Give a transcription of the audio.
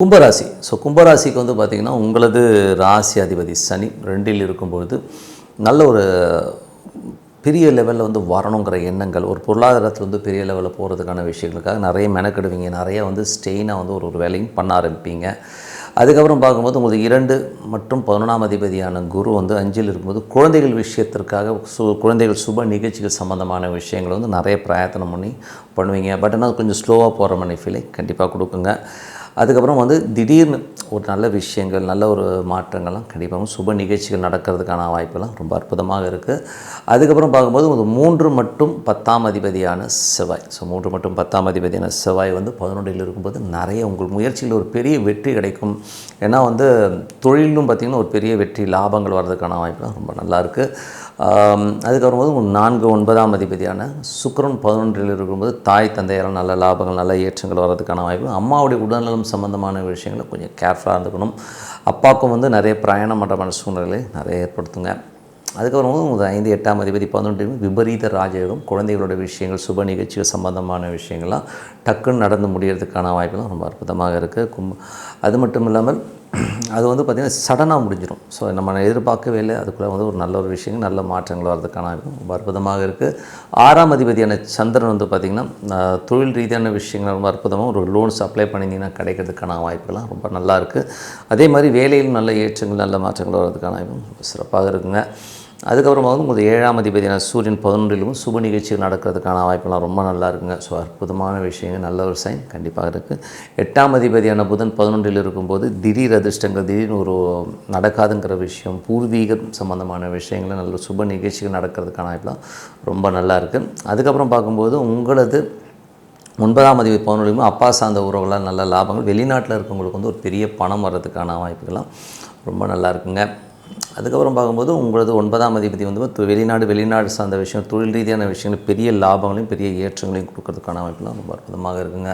கும்பராசி. கும்பராசிக்கு வந்து பார்த்திங்கன்னா, உங்களது ராசி அதிபதி சனி 2ல் இருக்கும்பொழுது நல்ல ஒரு பெரிய லெவலில் வந்து வரணுங்கிற எண்ணங்கள், ஒரு பொருளாதாரத்தில் வந்து பெரிய லெவலில் போகிறதுக்கான விஷயங்களுக்காக நிறைய மெனக்கெடுவீங்க. நிறைய வந்து ஸ்டெயினாக வந்து ஒரு வேலையும் பண்ண ஆரம்பிப்பீங்க. அதுக்கப்புறம் பார்க்கும்போது உங்களுக்கு 2 மற்றும் 11ஆம் அதிபதியான குரு வந்து 5ல் இருக்கும்போது குழந்தைகள் விஷயத்திற்காக குழந்தைகள் சுப நிகழ்ச்சிகள் சம்மந்தமான விஷயங்களை வந்து நிறைய பிரயத்தனம் பண்ணி பண்ணுவீங்க. பட் ஆனால் கொஞ்சம் ஸ்லோவாக போகிற மாதிரி ஃபீலை கண்டிப்பாக கொடுக்குங்க. அதுக்கப்புறம் வந்து திடீர்னு ஒரு நல்ல விஷயங்கள், நல்ல ஒரு மாற்றங்கள்லாம் கண்டிப்பாக சுப நிகழ்ச்சிகள் நடக்கிறதுக்கான வாய்ப்பெல்லாம் ரொம்ப அற்புதமாக இருக்குது. அதுக்கப்புறம் பார்க்கும்போது ஒரு 3 மற்றும் 10ஆம் அதிபதியான செவ்வாய். 3 மற்றும் 10ஆம் அதிபதியான செவ்வாய் வந்து 11ல் இருக்கும்போது நிறைய உங்கள் முயற்சியில் ஒரு பெரிய வெற்றி கிடைக்கும். ஏன்னா வந்து தொழிலும் பார்த்திங்கன்னா ஒரு பெரிய வெற்றி லாபங்கள் வர்றதுக்கான வாய்ப்பெல்லாம் ரொம்ப நல்லாயிருக்கு. அதுக்கப்புறம் போது 4, 9ஆம் அதிபதியான சுக்கிரன் 11ல் இருக்கும்போது தாய் தந்தையால் நல்ல லாபங்கள், நல்ல ஏற்றங்கள் வர்றதுக்கான வாய்ப்பு. அம்மாவுடைய உடல்நலம் சம்மந்தமான விஷயங்களை கொஞ்சம் கேர்ஃபுல்லாக இருந்துக்கணும். அப்பாவுக்கும் வந்து நிறைய பிரயாணம் பண்ணுற சூழ்நிலையை நிறைய ஏற்படுத்துங்க. அதுக்கப்புறம் 5, 8ஆம் அதிபதி 11 விபரீத ராஜயோகம், குழந்தைகளோட விஷயங்கள், சுப நிகழ்ச்சிகள் சம்மந்தமான விஷயங்கள்லாம் டக்குன்னு நடந்து முடியறதுக்கான வாய்ப்புலாம் ரொம்ப அற்புதமாக இருக்குது. அது மட்டும் இல்லாமல் அது வந்து பார்த்திங்கன்னா சடனாக முடிஞ்சிடும். நம்ம எதிர்பார்க்கவே இல்லை, அதுக்குள்ளே வந்து ஒரு நல்ல ஒரு விஷயங்கள், நல்ல மாற்றங்கள் வர்றதுக்கான வாய்ப்பு ரொம்ப அற்புதமாக இருக்குது. 6ஆம் அதிபதியான சந்திரன் வந்து பார்த்திங்கன்னா தொழில் ரீதியான விஷயங்கள் ரொம்ப அற்புதமாக ஒரு லோன்ஸ் அப்ளை பண்ணிங்கன்னா கிடைக்கிறதுக்கான வாய்ப்புலாம் ரொம்ப நல்லாயிருக்கு. அதே மாதிரி வேலையிலும் நல்ல ஏற்றங்கள், நல்ல மாற்றங்கள் வர்றதுக்கான வாய்ப்பு சிறப்பாக இருக்குங்க. அதுக்கப்புறமா வந்து உங்களுக்கு 7ஆம் அதிபதியான சூரியன் 11லும் சுப நிகழ்ச்சிகள் நடக்கிறதுக்கான வாய்ப்பெல்லாம் ரொம்ப நல்லா இருக்குங்க. அற்புதமான விஷயங்கள், நல்ல ஒரு சைன் கண்டிப்பாக இருக்குது. 8ஆம் அதிபதியான புதன் 11ல் இருக்கும்போது திடீர் அதிர்ஷ்டங்கள், திடீர்னு ஒரு நடக்காதுங்கிற விஷயம், பூர்வீகம் சம்மந்தமான விஷயங்கள், நல்ல சுப நிகழ்ச்சிகள் நடக்கிறதுக்கான வாய்ப்பெல்லாம் ரொம்ப நல்லா இருக்குது. அதுக்கப்புறம் பார்க்கும்போது உங்களது 9ஆம் அதிபதி 11லும் அப்பா சார்ந்த உறவுகளால் நல்ல லாபங்கள், வெளிநாட்டில் இருக்கவங்களுக்கு வந்து ஒரு பெரிய பணம் வர்றதுக்கான வாய்ப்புகள்லாம் ரொம்ப நல்லா இருக்குங்க. அதுக்கப்புறம் பார்க்கும்போது உங்களது 9ஆம் அதிபதி வந்து வெளிநாடு சார்ந்த விஷயம், தொழில் ரீதியான விஷயங்கள், பெரிய லாபங்களையும் பெரிய ஏற்றங்களையும் கொடுக்கறதுக்கான வாய்ப்புலாம் ரொம்ப அற்புதமாக இருக்குங்க.